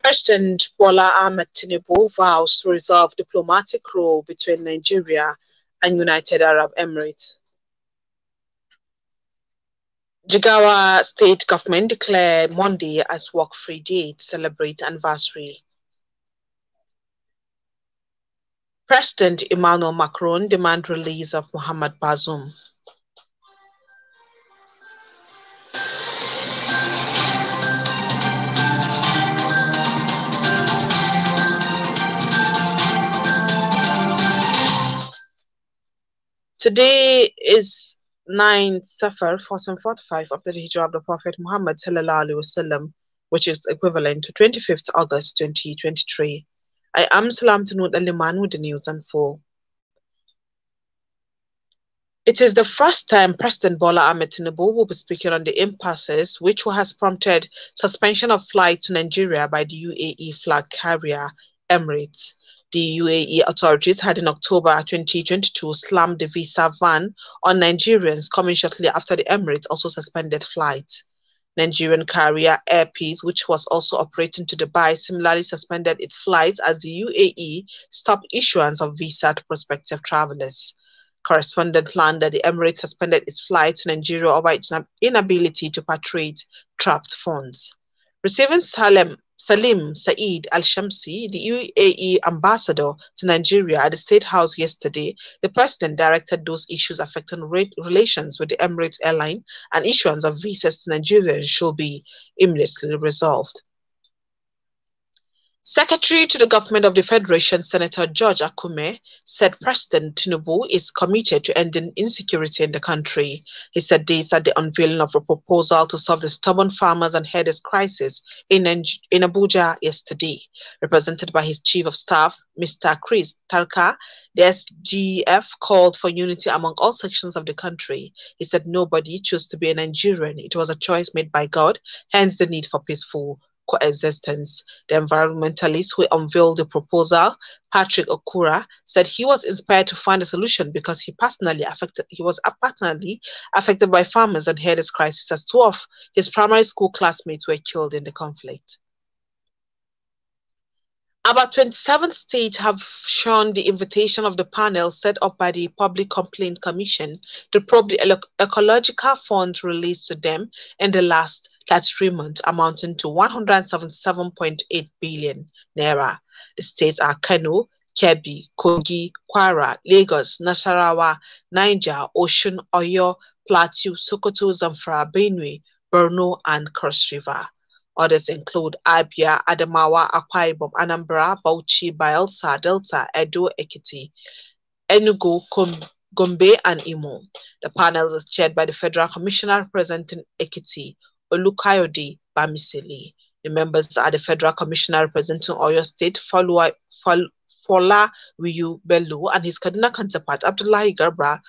President Bola Ahmed Tinubu vows to resolve diplomatic row between Nigeria and United Arab Emirates. Jigawa state government declared Monday as work-free day to celebrate anniversary. President Emmanuel Macron demand release of Mohamed Bazoum. Today is 9th Safar 1445 of the Hijrah of the Prophet Muhammad sallallahu alaihi wasallam, which is equivalent to 25th August 2023. I am Salam Tanud Aliman with the news and full. It is the first time President Bola Ahmed Tinubu will be speaking on the impasses which has prompted suspension of flight to Nigeria by the UAE flag carrier Emirates. The UAE authorities had in October 2022 slammed the visa ban on Nigerians coming shortly after the Emirates also suspended flights. Nigerian carrier Air Peace, which was also operating to Dubai, similarly suspended its flights as the UAE stopped issuance of visa to prospective travelers. Correspondent learned that the Emirates suspended its flight to Nigeria over its inability to repatriate trapped funds. Receiving Salim Saeed Al-Shamsi, the UAE ambassador to Nigeria at the State House yesterday, the president directed those issues affecting relations with the Emirates airline and issuance of visas to Nigerians should be immediately resolved. Secretary to the Government of the Federation, Senator George Akume, said President Tinubu is committed to ending insecurity in the country. He said this at the unveiling of a proposal to solve the stubborn farmers and herders crisis in Abuja yesterday. Represented by his Chief of Staff, Mr. Chris Tarka, the SGF called for unity among all sections of the country. He said nobody chose to be a Nigerian. It was a choice made by God, hence the need for peaceful coexistence. The environmentalist who unveiled the proposal, Patrick Okura, said he was inspired to find a solution because he was personally affected by farmers and herders crisis as two of his primary school classmates were killed in the conflict. About 27 states have shown the invitation of the panel set up by the Public Complaint Commission to probe the ecological funds released to them in the last 33 months, amounting to 177.8 billion naira. The states are Kano, Kebbi, Kogi, Kwara, Lagos, Nasarawa, Niger, Osun, Oyo, Plateau, Sokoto, Zamfara, Benue, Borno, and Cross River. Others include Abia, Adamawa, Akwa Ibom, Anambra, Bauchi, Bayelsa, Delta, Edo, Ekiti, Enugu, Gombe, and Imo. The panel is chaired by the Federal Commissioner representing Ekiti, Olukayode Bamisili. The members are the Federal Commissioner representing Oyo State, Fola Wiyu Bello, and his Kaduna counterpart, Abdullahi Garba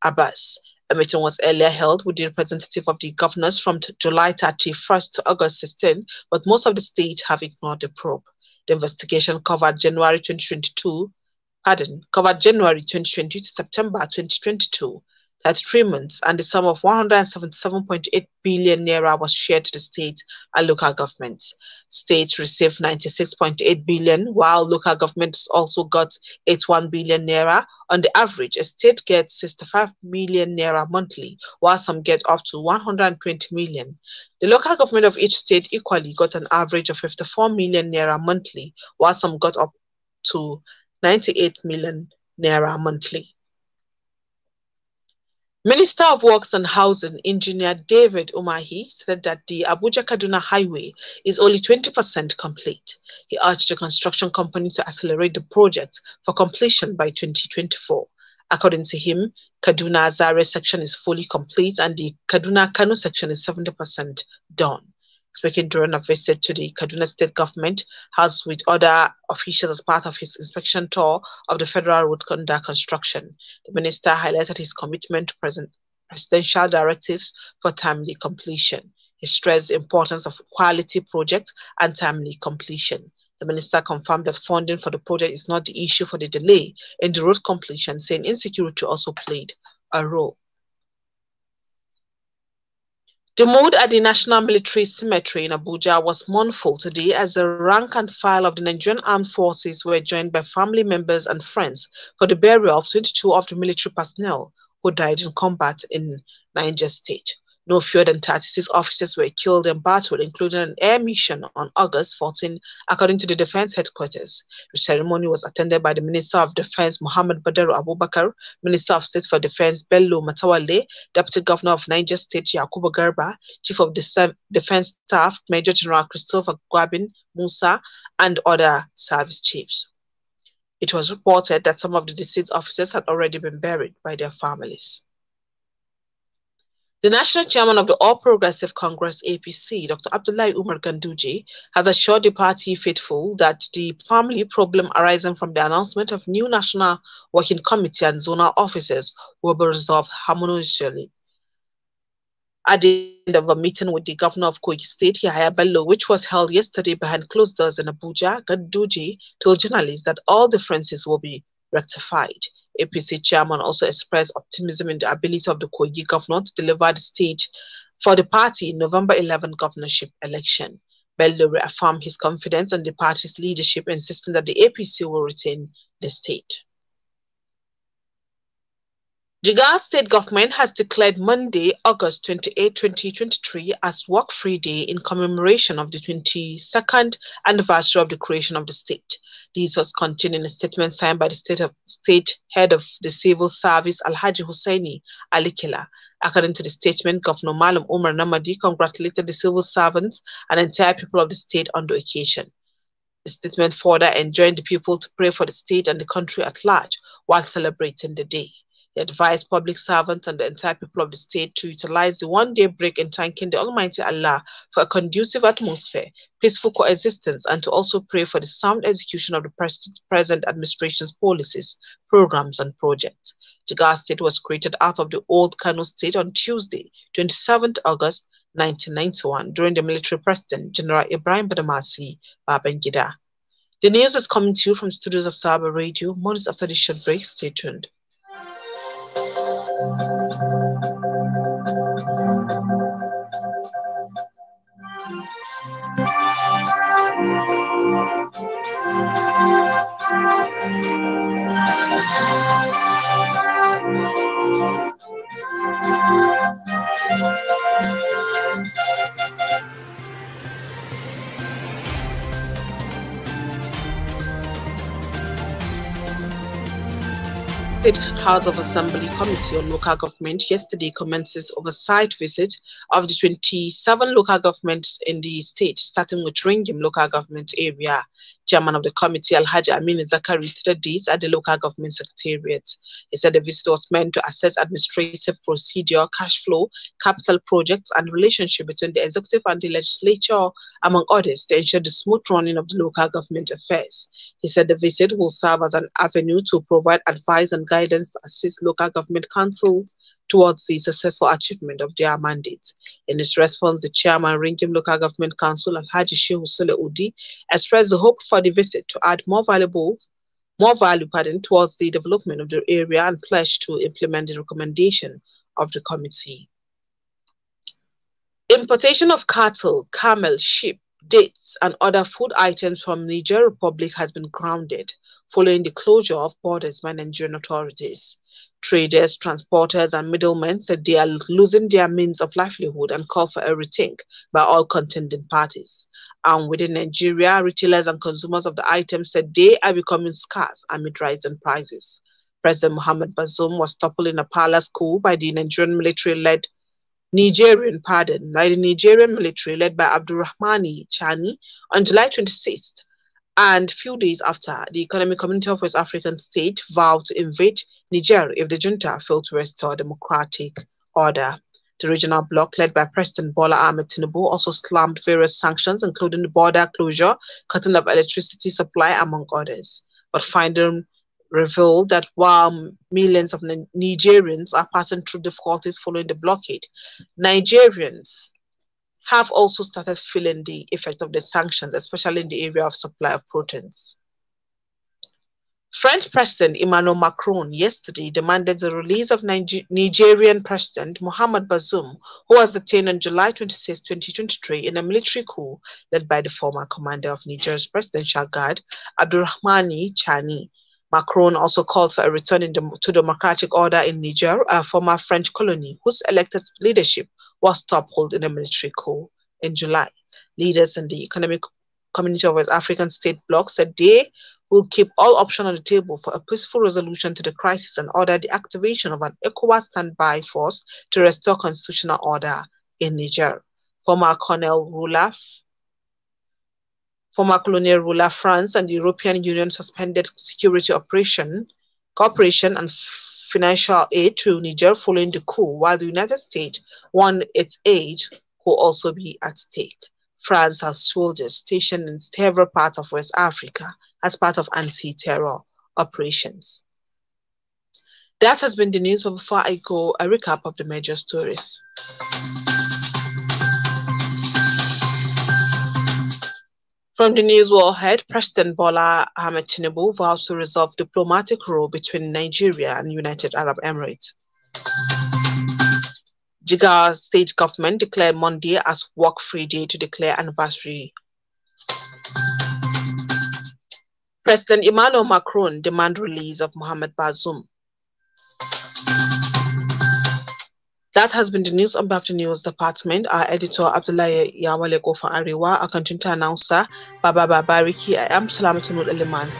Abbas. A meeting was earlier held with the representative of the governors from July 31st to August 16, but most of the states have ignored the probe. The investigation covered January 2020 to September 2022. 33 months, and the sum of 177.8 billion naira was shared to the states and local governments. States received 96.8 billion, while local governments also got 81 billion naira. On the average, a state gets 65 million naira monthly, while some get up to 120 million. The local government of each state equally got an average of 54 million naira monthly, while some got up to 98 million naira monthly. Minister of Works and Housing, Engineer David Umahi, said that the Abuja-Kaduna Highway is only 20% complete. He urged the construction company to accelerate the project for completion by 2024. According to him, Kaduna-Azare section is fully complete and the Kaduna-Kano section is 70% done. Speaking during a visit to the Kaduna State Government House with other officials as part of his inspection tour of the federal road under construction, the minister highlighted his commitment to presidential directives for timely completion. He stressed the importance of quality projects and timely completion. The minister confirmed that funding for the project is not the issue for the delay in the road completion, saying insecurity also played a role. The mood at the National Military Cemetery in Abuja was mournful today as the rank and file of the Nigerian Armed Forces were joined by family members and friends for the burial of 22 of the military personnel who died in combat in Niger State. No fewer than 36 officers were killed in battle, including an air mission on August 14, according to the Defense Headquarters. The ceremony was attended by the Minister of Defense, Muhammad Badaru Abubakar, Minister of State for Defense, Bello Matawale, Deputy Governor of Niger State, Yakubu Garba, Chief of Defense Staff, Major General Christopher Gwabin Musa, and other service chiefs. It was reported that some of the deceased officers had already been buried by their families. The national chairman of the All Progressive Congress APC, Dr. Abdullahi Umar Ganduje, has assured the party faithful that the family problem arising from the announcement of new National Working Committee and zonal officers will be resolved harmoniously. At the end of a meeting with the governor of Kogi State, Yahaya Bello, which was held yesterday behind closed doors in Abuja, Ganduje told journalists that all differences will be rectified. APC chairman also expressed optimism in the ability of the Kogi governor to deliver the stage for the party in November 11 governorship election. Bello reaffirmed his confidence in the party's leadership, insisting that the APC will retain the state. Jigawa State Government has declared Monday, August 28, 2023 as Work-Free Day in commemoration of the 22nd anniversary of the creation of the state. This was contained in a statement signed by the state head of the civil service, Alhaji Hussaini Alikila. According to the statement, Governor Malam Umar Namadi congratulated the civil servants and entire people of the state on the occasion. The statement further enjoined the people to pray for the state and the country at large while celebrating the day. He advised public servants and the entire people of the state to utilize the one-day break in thanking the Almighty Allah for a conducive atmosphere, peaceful coexistence, and to also pray for the sound execution of the present administration's policies, programs, and projects. Jigawa State was created out of the old Kano State on Tuesday, 27th August 1991, during the military president, General Ibrahim Badamasi Babangida. The news is coming to you from studios of Sawaba Radio. Moments after this short break, stay tuned. State House of Assembly Committee on Local Government yesterday commences oversight visit of the 27 local governments in the state, starting with Ringim local government area. Chairman of the committee, Alhaji Amin Zakari, stated this at the local government secretariat. He said the visit was meant to assess administrative procedure, cash flow, capital projects, and relationship between the executive and the legislature, among others, to ensure the smooth running of the local government affairs. He said the visit will serve as an avenue to provide advice and guidance to assist local government councils towards the successful achievement of their mandates. In his response, the chairman, Ringim Local Government Council, Alhaji Shehu Sule Udi, expressed the hope for the visit to add more value towards the development of the area and pledged to implement the recommendation of the committee. Importation of cattle, camel, sheep, dates, and other food items from Niger Republic has been grounded following the closure of borders by Nigerian authorities. Traders, transporters, and middlemen said they are losing their means of livelihood and call for a rethink by all contending parties. And within Nigeria, retailers and consumers of the items said they are becoming scarce amid rising prices. President Mohamed Bazoum was toppled in a palace coup by the Nigerian military led by the Nigerian military led by Abdurrahmani Chani on July 26th, and few days after, the Economic Community of West African States vowed to invade Niger if the junta failed to restore democratic order. The regional bloc led by President Bola Ahmed Tinubu also slammed various sanctions, including the border closure, cutting of electricity supply, among others. But finding revealed that while millions of Nigerians are passing through difficulties following the blockade, Nigerians have also started feeling the effect of the sanctions, especially in the area of supply of proteins. French President Emmanuel Macron yesterday demanded the release of Nigerian President Mohamed Bazoum, who was detained on July 26, 2023 in a military coup led by the former commander of Niger's presidential guard, Abdurrahmani Chani. Macron also called for a return to democratic order in Niger, a former French colony whose elected leadership was toppled in a military coup in July. Leaders in the Economic Community of West African State Bloc said they will keep all options on the table for a peaceful resolution to the crisis and order the activation of an ECOWAS standby force to restore constitutional order in Niger. Former colonial ruler France and the European Union suspended security cooperation and financial aid to Niger following the coup, while the United States warned its aid could also be at stake. France has soldiers stationed in several parts of West Africa as part of anti-terror operations. That has been the news, but before I go, a recap of the major stories. From the news warhead, President Bola Ahmed Tinubu vows to resolve diplomatic row between Nigeria and United Arab Emirates. Jigawa state government declared Monday as work-free day to declare anniversary. President Emmanuel Macron demand release of Mohamed Bazoum. That has been the news on behalf of the news department. Our editor Abdullahi Yawale Gofa Rayuwa, our content announcer Baba Babariki. I am Salamatunul Element.